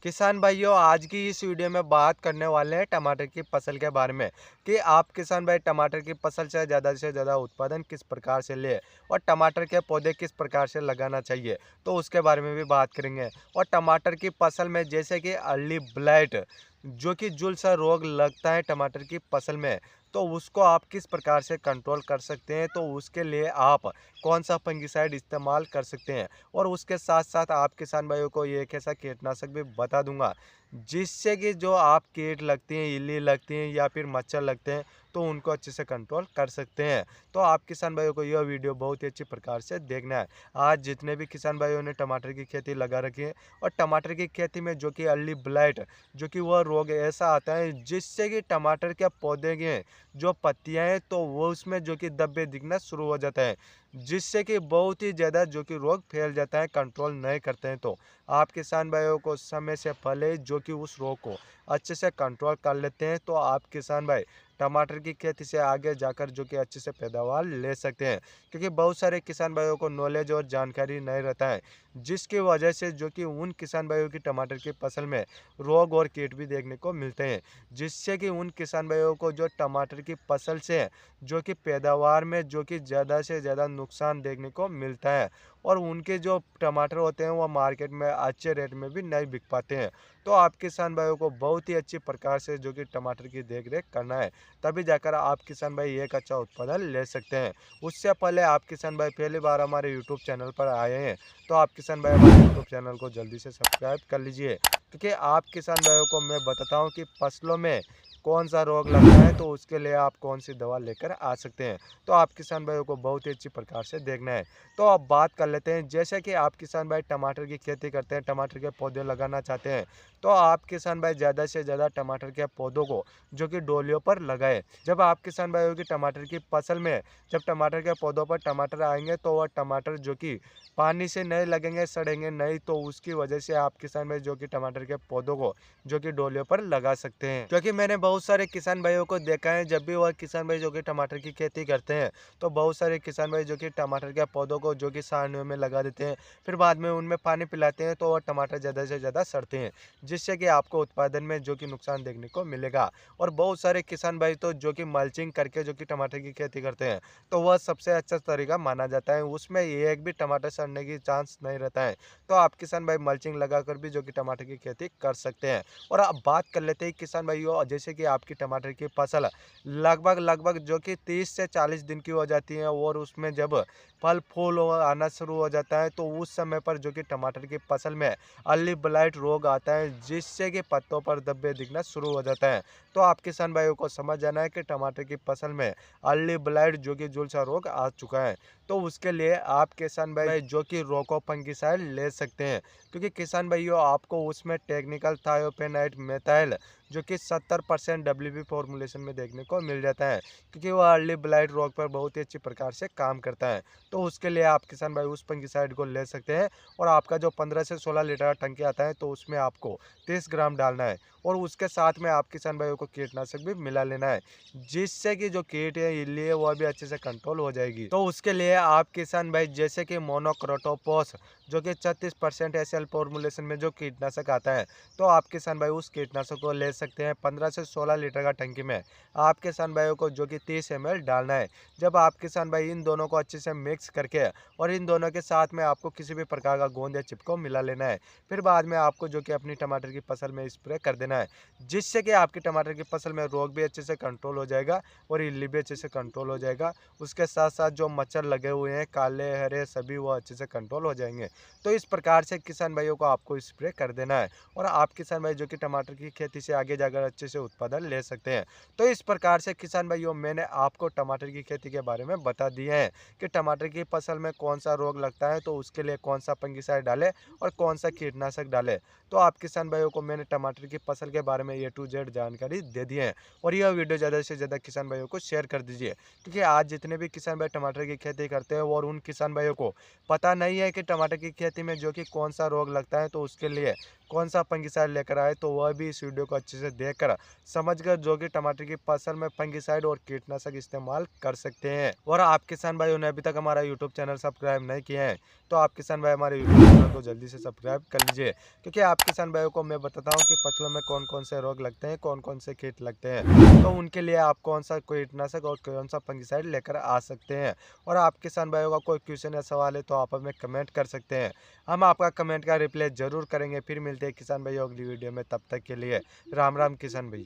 किसान भाइयों, आज की इस वीडियो में बात करने वाले हैं टमाटर की फसल के बारे में कि आप किसान भाई टमाटर की फसल से ज़्यादा उत्पादन किस प्रकार से ले और टमाटर के पौधे किस प्रकार से लगाना चाहिए, तो उसके बारे में भी बात करेंगे। और टमाटर की फसल में जैसे कि अर्ली ब्लाइट जो कि जुल सा रोग लगता है टमाटर की फसल में, तो उसको आप किस प्रकार से कंट्रोल कर सकते हैं, तो उसके लिए आप कौन सा फंगिसाइड इस्तेमाल कर सकते हैं। और उसके साथ साथ आप किसान भाइयों को ये एक ऐसा कीटनाशक भी बता दूंगा जिससे कि जो आप कीट लगती हैं, इल्ली लगती हैं या फिर मच्छर लगते हैं, तो उनको अच्छे से कंट्रोल कर सकते हैं। तो आप किसान भाइयों को यह वीडियो बहुत ही अच्छी प्रकार से देखना है। आज जितने भी किसान भाइयों ने टमाटर की खेती लगा रखी है और टमाटर की खेती में जो कि अर्ली ब्लाइट जो कि वह रोग ऐसा आता है जिससे कि टमाटर के पौधे के जो पत्तियां हैं तो वो उसमें जो कि धब्बे दिखना शुरू हो जाता है, जिससे कि बहुत ही ज़्यादा जो कि रोग फैल जाता है कंट्रोल नहीं करते हैं। तो आप किसान भाइयों को समय से पहले जो कि उस रोग को अच्छे से कंट्रोल कर लेते हैं, तो आप किसान भाई टमाटर की खेती से आगे जाकर जो कि अच्छे से पैदावार ले सकते हैं। क्योंकि बहुत सारे किसान भाइयों को नॉलेज और जानकारी नहीं रहता है, जिसकी वजह से जो कि उन किसान भाइयों की टमाटर की फसल में रोग और कीट भी देखने को मिलते हैं, जिससे कि उन किसान भाइयों को जो टमाटर की फसल से जो कि पैदावार में जो कि ज़्यादा से ज़्यादा नुकसान देखने को मिलता है। और उनके जो टमाटर होते हैं वो मार्केट में अच्छे रेट में भी नहीं बिक पाते हैं। तो आप किसान भाइयों को बहुत ही अच्छी प्रकार से जो कि टमाटर की देख रेख करना है, तभी जाकर आप किसान भाई एक अच्छा उत्पादन ले सकते हैं। उससे पहले आप किसान भाई पहली बार हमारे यूट्यूब चैनल पर आए हैं, तो आप किसान भाई हमारे यूट्यूब चैनल को जल्दी से सब्सक्राइब कर लीजिए। क्योंकि आप किसान भाइयों को मैं बताता हूँ कि फसलों में कौन सा रोग लगता है, तो उसके लिए आप कौन सी दवा लेकर आ सकते हैं। तो आप किसान भाइयों को बहुत ही अच्छी प्रकार से देखना है। तो अब बात कर लेते हैं, जैसे कि आप किसान भाई टमाटर की खेती करते हैं, टमाटर के पौधे लगाना चाहते हैं, तो आप किसान भाई ज़्यादा से ज़्यादा टमाटर के पौधों को जो कि डोलियों पर लगाए। जब आप किसान भाइयों की टमाटर की फसल में जब टमाटर के पौधों पर टमाटर आएंगे, तो वह टमाटर जो कि पानी से नहीं लगेंगे, सड़ेंगे नहीं, तो उसकी वजह से आप किसान भाई जो कि टमाटर के पौधों को जो कि डोलियों पर लगा सकते हैं। क्योंकि मैंने बहुत सारे किसान भाइयों को देखा है, जब भी वह किसान भाई जो कि टमाटर की खेती करते हैं, तो बहुत सारे किसान भाई जो कि टमाटर के पौधों को जो कि सारनियों में लगा देते हैं, फिर बाद में उनमें पानी पिलाते हैं, तो वह टमाटर ज़्यादा से ज़्यादा सड़ते हैं, जिससे कि आपको उत्पादन में जो कि नुकसान देखने को मिलेगा। और बहुत सारे किसान भाई तो जो कि मल्चिंग करके जो कि टमाटर की खेती करते हैं, तो वह सबसे अच्छा तरीका माना जाता है, उसमें एक भी टमाटर सड़ने की चांस नहीं रहता है। तो आप किसान भाई मल्चिंग लगाकर भी जो कि टमाटर की खेती कर सकते हैं। और अब बात कर लेते हैं किसान भाइयों, जैसे कि आपकी टमाटर की फसल लगभग लगभग जो कि 30 से 40 दिन की हो जाती है, और उसमें जब फल फूल आना शुरू हो जाता है, तो उस समय पर जो कि टमाटर की फसल में अर्ली ब्लाइट रोग आता है, जिससे कि पत्तों पर धब्बे दिखना शुरू हो जाता है। तो आप किसान भाइयों को समझ जाना है कि टमाटर की फसल में अर्ली ब्लाइट जो कि झुलसा रोग आ चुका है, तो उसके लिए आप किसान भाई जो कि रोको फंगिसाइड ले सकते हैं। क्योंकि किसान भाइयों आपको उसमें टेक्निकल थायोपेनाइट मेथाइल जो कि 70% डब्ल्यूपी फॉर्मुलेशन में देखने को मिल जाता है, क्योंकि वो अर्ली ब्लाइट रोग पर बहुत ही अच्छी प्रकार से काम करता है। तो उसके लिए आप किसान भाई उस फंगिसाइड को ले सकते हैं। और आपका जो 15 से 16 लीटर का टंकी आता है, तो उसमें आपको 30 ग्राम डालना है, और उसके साथ में आप किसान भाइयों को कीटनाशक भी मिला लेना है, जिससे कि जो कीट है, इल्ली है, वह भी अच्छे से कंट्रोल हो जाएगी। तो उसके लिए आप किसान भाई जैसे कि मोनोक्रोटोफॉस जो कि 36% एसएल फॉर्मुलेशन में जो कीटनाशक आता है, तो आप किसान भाई उस कीटनाशक को ले सकते हैं। 15 से 16 लीटर का टंकी में आप किसान भाइयों को जो कि 30 ml डालना है। जब आप किसान भाई इन दोनों को अच्छे से मिक्स करके और इन दोनों के साथ में आपको किसी भी प्रकार का गोंद या चिपको मिला लेना है, फिर बाद में आपको जो कि अपनी टमाटर की फसल में स्प्रे कर देना है, जिससे कि आपकी टमाटर की फसल में रोग भी अच्छे से कंट्रोल हो जाएगा और इल्ली भी अच्छे से कंट्रोल हो जाएगा। उसके साथ साथ जो मच्छर लगे हुए हैं काले हरे सभी, वो अच्छे से कंट्रोल हो जाएंगे। तो इस प्रकार से किसान भाइयों को आपको स्प्रे कर देना है, और आप किसान भाई जो कि टमाटर की खेती से आगे जाकर अच्छे से उत्पादन ले सकते हैं। तो इस प्रकार से किसान भाइयों मैंने आपको टमाटर की खेती के बारे में बता दिए हैं कि टमाटर की फसल में कौन सा रोग लगता है, तो उसके लिए कौन सा फंगिसाइड डाले और कौन सा कीटनाशक डाले। तो आप किसान भाइयों को मैंने टमाटर की फसल के बारे में A to Z जानकारी दे दी है। और यह वीडियो ज़्यादा से ज़्यादा किसान भाइयों को शेयर कर दीजिए, क्योंकि आज जितने भी किसान भाई टमाटर की खेती करते हैं और उन किसान भाइयों को पता नहीं है कि टमाटर की खेती में जो कि कौन सा रोग लगता है, तो उसके लिए कौन सा फंगिसाइड लेकर आए, तो वह भी इस वीडियो को अच्छे से देखकर समझकर जो कि टमाटर की फसल में फंगिसाइड और कीटनाशक इस्तेमाल कर सकते हैं। और आप किसान भाइयों ने अभी तक हमारा यूट्यूब चैनल सब्सक्राइब नहीं किया है, तो आप किसान भाई हमारे यूट्यूब चैनल को जल्दी से सब्सक्राइब कर लीजिए, क्योंकि आप किसान भाइयों को मैं बताता हूँ कि फसलों में कौन कौन से रोग लगते हैं, कौन कौन से कीट लगते हैं, तो उनके लिए आप कौन सा कीटनाशक और कौन सा फंगिसाइड लेकर आ सकते हैं। और आप किसान भाइयों का कोई क्वेश्चन या सवाल है तो आप हमें कमेंट कर सकते हैं, हम आपका कमेंट का रिप्लाई जरूर करेंगे। फिर मिलते हैं किसान भाइयों अगली वीडियो में, तब तक के लिए राम राम किसान भाई।